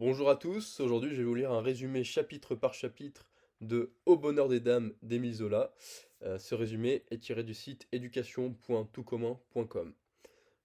Bonjour à tous, aujourd'hui je vais vous lire un résumé chapitre par chapitre de Au bonheur des dames d'Émile Zola. Ce résumé est tiré du site éducation.toutcommun.com.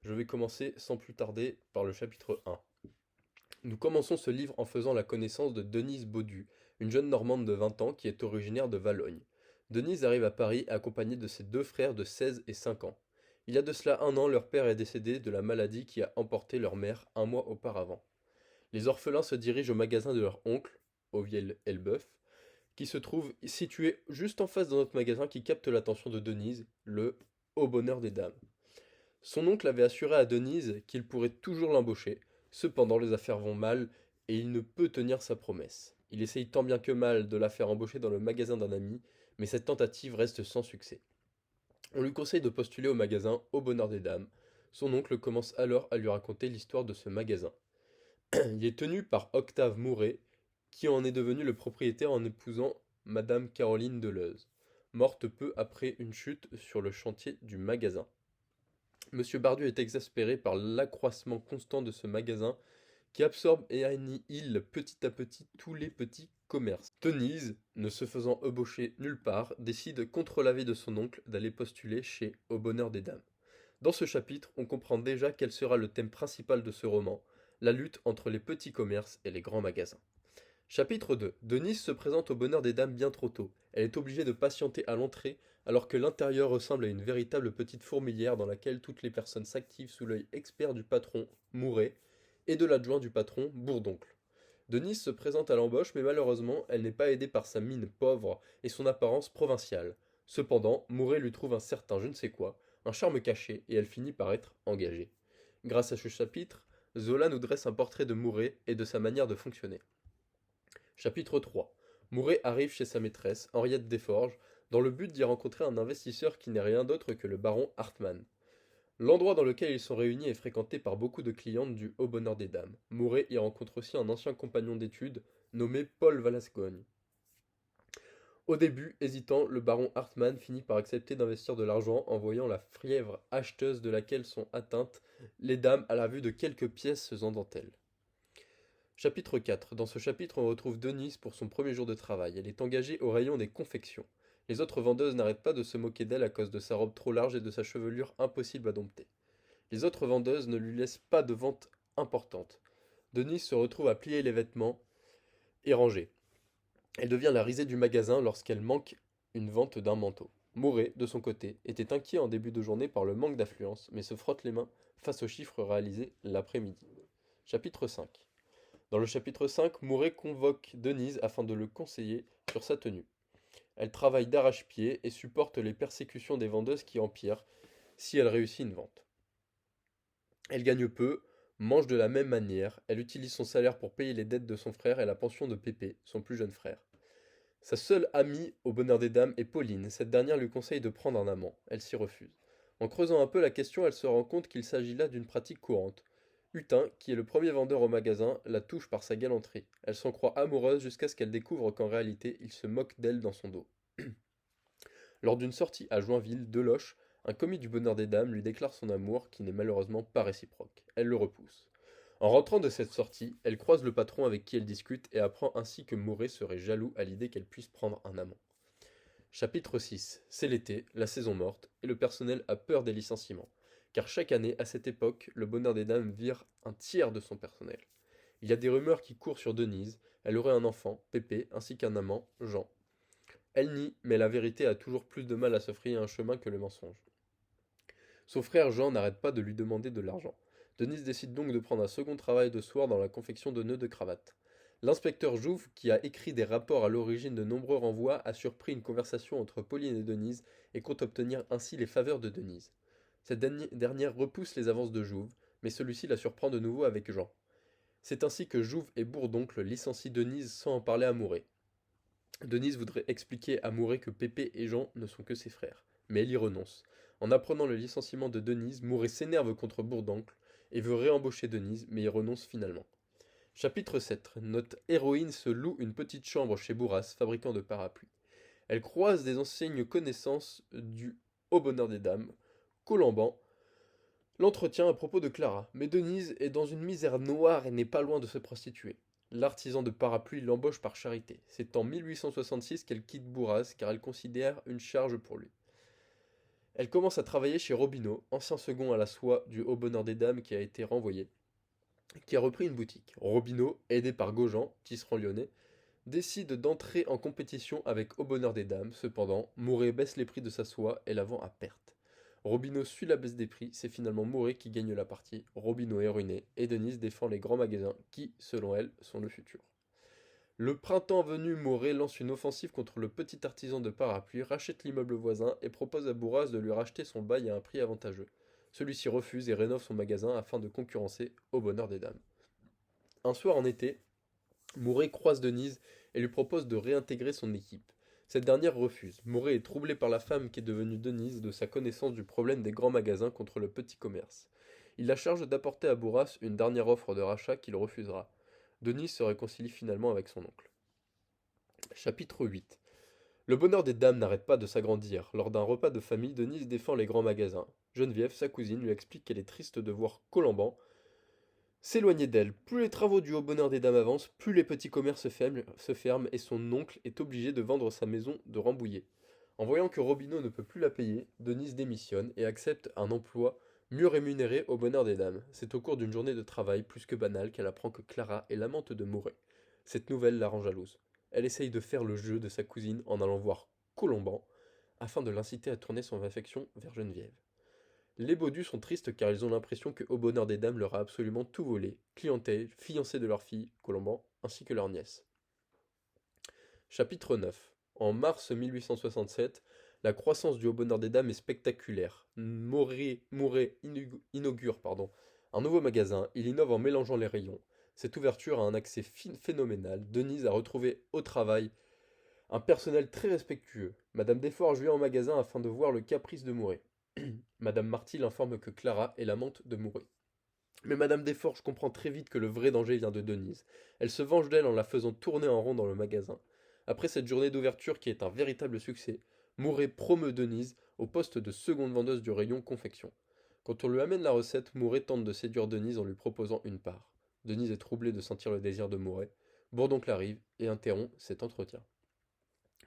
Je vais commencer sans plus tarder par le chapitre 1. Nous commençons ce livre en faisant la connaissance de Denise Baudu, une jeune Normande de 20 ans qui est originaire de Valognes. Denise arrive à Paris accompagnée de ses deux frères de 16 et 5 ans. Il y a de cela un an, leur père est décédé de la maladie qui a emporté leur mère un mois auparavant. Les orphelins se dirigent au magasin de leur oncle, au Viel Elbeuf, qui se trouve situé juste en face de notre magasin qui capte l'attention de Denise, le Au bonheur des dames. Son oncle avait assuré à Denise qu'il pourrait toujours l'embaucher, cependant les affaires vont mal et il ne peut tenir sa promesse. Il essaye tant bien que mal de la faire embaucher dans le magasin d'un ami, mais cette tentative reste sans succès. On lui conseille de postuler au magasin Au bonheur des dames. Son oncle commence alors à lui raconter l'histoire de ce magasin. Il est tenu par Octave Mouret, qui en est devenu le propriétaire en épousant Madame Caroline Deleuze, morte peu après une chute sur le chantier du magasin. Monsieur Bardu est exaspéré par l'accroissement constant de ce magasin qui absorbe et annihile petit à petit tous les petits commerces. Denise, ne se faisant embaucher nulle part, décide contre l'avis de son oncle d'aller postuler chez Au bonheur des dames. Dans ce chapitre, on comprend déjà quel sera le thème principal de ce roman, la lutte entre les petits commerces et les grands magasins. Chapitre 2. Denise se présente au bonheur des dames bien trop tôt. Elle est obligée de patienter à l'entrée, alors que l'intérieur ressemble à une véritable petite fourmilière dans laquelle toutes les personnes s'activent sous l'œil expert du patron, Mouret, et de l'adjoint du patron, Bourdoncle. Denise se présente à l'embauche, mais malheureusement, elle n'est pas aidée par sa mine pauvre et son apparence provinciale. Cependant, Mouret lui trouve un certain je ne sais quoi, un charme caché, et elle finit par être engagée. Grâce à ce chapitre, Zola nous dresse un portrait de Mouret et de sa manière de fonctionner. Chapitre 3. Mouret arrive chez sa maîtresse, Henriette Desforges, dans le but d'y rencontrer un investisseur qui n'est rien d'autre que le baron Hartmann. L'endroit dans lequel ils sont réunis est fréquenté par beaucoup de clientes du Haut Bonheur des Dames. Mouret y rencontre aussi un ancien compagnon d'études nommé Paul Valascogne. Au début, hésitant, le baron Hartmann finit par accepter d'investir de l'argent en voyant la fièvre acheteuse de laquelle sont atteintes les dames à la vue de quelques pièces en dentelle. Chapitre 4. Dans ce chapitre, on retrouve Denise pour son premier jour de travail. Elle est engagée au rayon des confections. Les autres vendeuses n'arrêtent pas de se moquer d'elle à cause de sa robe trop large et de sa chevelure impossible à dompter. Les autres vendeuses ne lui laissent pas de vente importante. Denise se retrouve à plier les vêtements et ranger. Elle devient la risée du magasin lorsqu'elle manque une vente d'un manteau. Mouret, de son côté, était inquiet en début de journée par le manque d'affluence, mais se frotte les mains face aux chiffres réalisés l'après-midi. Chapitre 5. Dans le chapitre 5, Mouret convoque Denise afin de le conseiller sur sa tenue. Elle travaille d'arrache-pied et supporte les persécutions des vendeuses qui empirent si elle réussit une vente. Elle gagne peu, mange de la même manière, elle utilise son salaire pour payer les dettes de son frère et la pension de Pépé, son plus jeune frère. Sa seule amie au bonheur des dames est Pauline, cette dernière lui conseille de prendre un amant, elle s'y refuse. En creusant un peu la question, elle se rend compte qu'il s'agit là d'une pratique courante. Hutin, qui est le premier vendeur au magasin, la touche par sa galanterie. Elle s'en croit amoureuse jusqu'à ce qu'elle découvre qu'en réalité, il se moque d'elle dans son dos. Lors d'une sortie à Joinville, Deloche, un commis du bonheur des dames, lui déclare son amour qui n'est malheureusement pas réciproque. Elle le repousse. En rentrant de cette sortie, elle croise le patron avec qui elle discute et apprend ainsi que Mouret serait jaloux à l'idée qu'elle puisse prendre un amant. Chapitre 6. C'est l'été, la saison morte, et le personnel a peur des licenciements. Car chaque année, à cette époque, le bonheur des dames vire un tiers de son personnel. Il y a des rumeurs qui courent sur Denise, elle aurait un enfant, Pépé, ainsi qu'un amant, Jean. Elle nie, mais la vérité a toujours plus de mal à se frayer un chemin que le mensonge. Son frère Jean n'arrête pas de lui demander de l'argent. Denise décide donc de prendre un second travail de soir dans la confection de nœuds de cravate. L'inspecteur Jouve, qui a écrit des rapports à l'origine de nombreux renvois, a surpris une conversation entre Pauline et Denise et compte obtenir ainsi les faveurs de Denise. Cette dernière repousse les avances de Jouve, mais celui-ci la surprend de nouveau avec Jean. C'est ainsi que Jouve et Bourdoncle licencient Denise sans en parler à Mouret. Denise voudrait expliquer à Mouret que Pépé et Jean ne sont que ses frères, mais elle y renonce. En apprenant le licenciement de Denise, Mouret s'énerve contre Bourdoncle et veut réembaucher Denise, mais y renonce finalement. Chapitre 7. Notre héroïne se loue une petite chambre chez Bourras, fabricant de parapluies. Elle croise des anciennes connaissances du Au bonheur des dames, Colomban, l'entretien à propos de Clara, mais Denise est dans une misère noire et n'est pas loin de se prostituer. l'artisan de parapluie l'embauche par charité. C'est en 1866 qu'elle quitte Bourras car elle considère une charge pour lui. Elle commence à travailler chez Robineau, ancien second à la soie du Haut Bonheur des Dames qui a été renvoyé, qui a repris une boutique. Robineau, aidé par Gaujean, tisserand lyonnais, décide d'entrer en compétition avec Au Bonheur des Dames. Cependant, Mouret baisse les prix de sa soie et la vend à perte. Robineau suit la baisse des prix, c'est finalement Mouret qui gagne la partie. Robineau est ruiné et Denise défend les grands magasins qui, selon elle, sont le futur. Le printemps venu, Mouret lance une offensive contre le petit artisan de parapluie, rachète l'immeuble voisin et propose à Bourras de lui racheter son bail à un prix avantageux. Celui-ci refuse et rénove son magasin afin de concurrencer Au Bonheur des Dames. Un soir en été, Mouret croise Denise et lui propose de réintégrer son équipe. Cette dernière refuse. Mouret est troublé par la femme qui est devenue Denise de sa connaissance du problème des grands magasins contre le petit commerce. Il la charge d'apporter à Bourras une dernière offre de rachat qu'il refusera. Denise se réconcilie finalement avec son oncle. Chapitre 8. Le bonheur des dames n'arrête pas de s'agrandir. Lors d'un repas de famille, Denise défend les grands magasins. Geneviève, sa cousine, lui explique qu'elle est triste de voir Colomban s'éloigner d'elle. Plus les travaux du haut bonheur des dames avancent, plus les petits commerces se ferment et son oncle est obligé de vendre sa maison de Rambouillet. En voyant que Robineau ne peut plus la payer, Denise démissionne et accepte un emploi mieux rémunéré au bonheur des dames. C'est au cours d'une journée de travail plus que banale qu'elle apprend que Clara est l'amante de Mouret. Cette nouvelle la rend jalouse. Elle essaye de faire le jeu de sa cousine en allant voir Colomban afin de l'inciter à tourner son affection vers Geneviève. Les Baudus sont tristes car ils ont l'impression que Au Bonheur des Dames leur a absolument tout volé, clientèle, fiancée de leur fille, Colomban, ainsi que leur nièce. Chapitre 9. En mars 1867, la croissance du Haut Bonheur des Dames est spectaculaire. Mouret inaugure un nouveau magasin, il innove en mélangeant les rayons. Cette ouverture a un accès phénoménal. Denise a retrouvé au travail un personnel très respectueux. Madame Desforges vient au magasin afin de voir le caprice de Mouret. Madame Marty l'informe que Clara est l'amante de Mouret. Mais Madame Desforges comprend très vite que le vrai danger vient de Denise. Elle se venge d'elle en la faisant tourner en rond dans le magasin. Après cette journée d'ouverture qui est un véritable succès, Mouret promeut Denise au poste de seconde vendeuse du rayon confection. Quand on lui amène la recette, Mouret tente de séduire Denise en lui proposant une part. Denise est troublée de sentir le désir de Mouret. Bourdoncle arrive et interrompt cet entretien.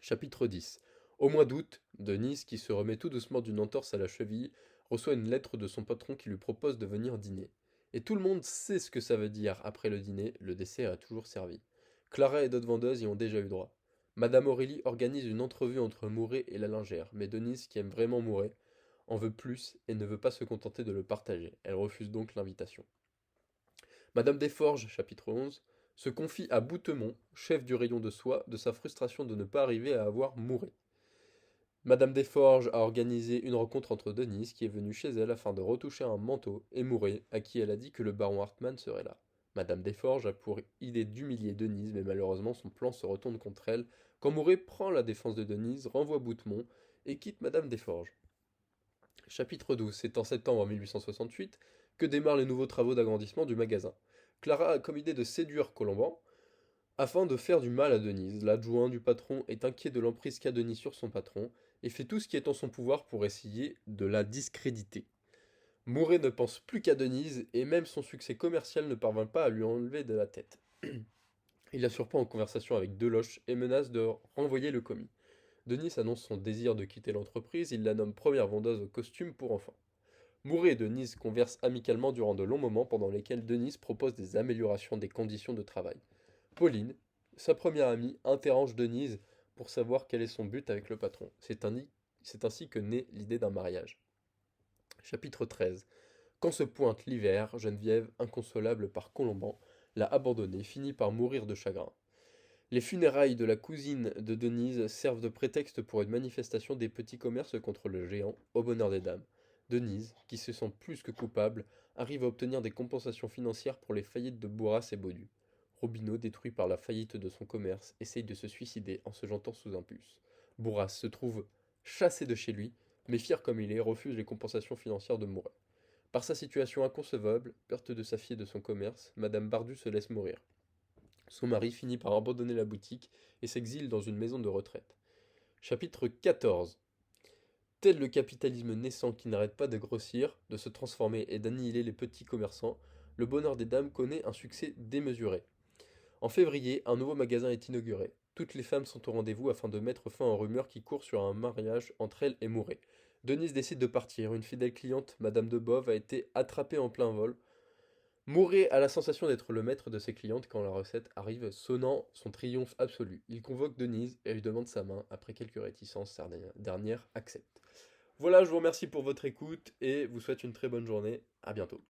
Chapitre 10. Au mois d'août, Denise, qui se remet tout doucement d'une entorse à la cheville, reçoit une lettre de son patron qui lui propose de venir dîner. Et tout le monde sait ce que ça veut dire. Après le dîner, le dessert est toujours servi. Clara et d'autres vendeuses y ont déjà eu droit. Madame Aurélie organise une entrevue entre Mouret et la lingère, mais Denise, qui aime vraiment Mouret, en veut plus et ne veut pas se contenter de le partager. Elle refuse donc l'invitation. Madame Desforges, chapitre 11, se confie à Boutemont, chef du rayon de soie, de sa frustration de ne pas arriver à avoir Mouret. Madame Desforges a organisé une rencontre entre Denise, qui est venue chez elle afin de retoucher un manteau, et Mouret, à qui elle a dit que le baron Hartmann serait là. Madame Desforges a pour idée d'humilier Denise, mais malheureusement son plan se retourne contre elle, quand Mouret prend la défense de Denise, renvoie Boutemont et quitte Madame Desforges. Chapitre 12. C'est en septembre 1868 que démarrent les nouveaux travaux d'agrandissement du magasin. Clara a comme idée de séduire Colomban afin de faire du mal à Denise. L'adjoint du patron est inquiet de l'emprise qu'a Denise sur son patron et fait tout ce qui est en son pouvoir pour essayer de la discréditer. Mouret ne pense plus qu'à Denise et même son succès commercial ne parvint pas à lui enlever de la tête. Il la surprend en conversation avec Deloche et menace de renvoyer le commis. Denise annonce son désir de quitter l'entreprise, il la nomme première vendeuse de costumes pour enfants. Mouret et Denise conversent amicalement durant de longs moments pendant lesquels Denise propose des améliorations des conditions de travail. Pauline, sa première amie, interroge Denise pour savoir quel est son but avec le patron. C'est ainsi que naît l'idée d'un mariage. Chapitre 13. Quand se pointe l'hiver, Geneviève, inconsolable par Colomban, l'a abandonnée, finit par mourir de chagrin. Les funérailles de la cousine de Denise servent de prétexte pour une manifestation des petits commerces contre le géant, au bonheur des dames. Denise, qui se sent plus que coupable, arrive à obtenir des compensations financières pour les faillites de Bourras et Baudu. Robineau, détruit par la faillite de son commerce, essaye de se suicider en se jetant sous un bus. Bourras se trouve chassé de chez lui, mais fier comme il est, refuse les compensations financières de Mouret. Par sa situation inconcevable, perte de sa fille et de son commerce, Madame Bardu se laisse mourir. Son mari finit par abandonner la boutique et s'exile dans une maison de retraite. Chapitre 14. Tel le capitalisme naissant qui n'arrête pas de grossir, de se transformer et d'annihiler les petits commerçants, le bonheur des dames connaît un succès démesuré. En février, un nouveau magasin est inauguré. Toutes les femmes sont au rendez-vous afin de mettre fin aux rumeurs qui courent sur un mariage entre elles et Mouret. Denise décide de partir. Une fidèle cliente, Madame de Bove, a été attrapée en plein vol. Mouret a la sensation d'être le maître de ses clientes quand la recette arrive, sonnant son triomphe absolu. Il convoque Denise et lui demande sa main. Après quelques réticences, sa dernière accepte. Voilà, je vous remercie pour votre écoute et vous souhaite une très bonne journée. À bientôt.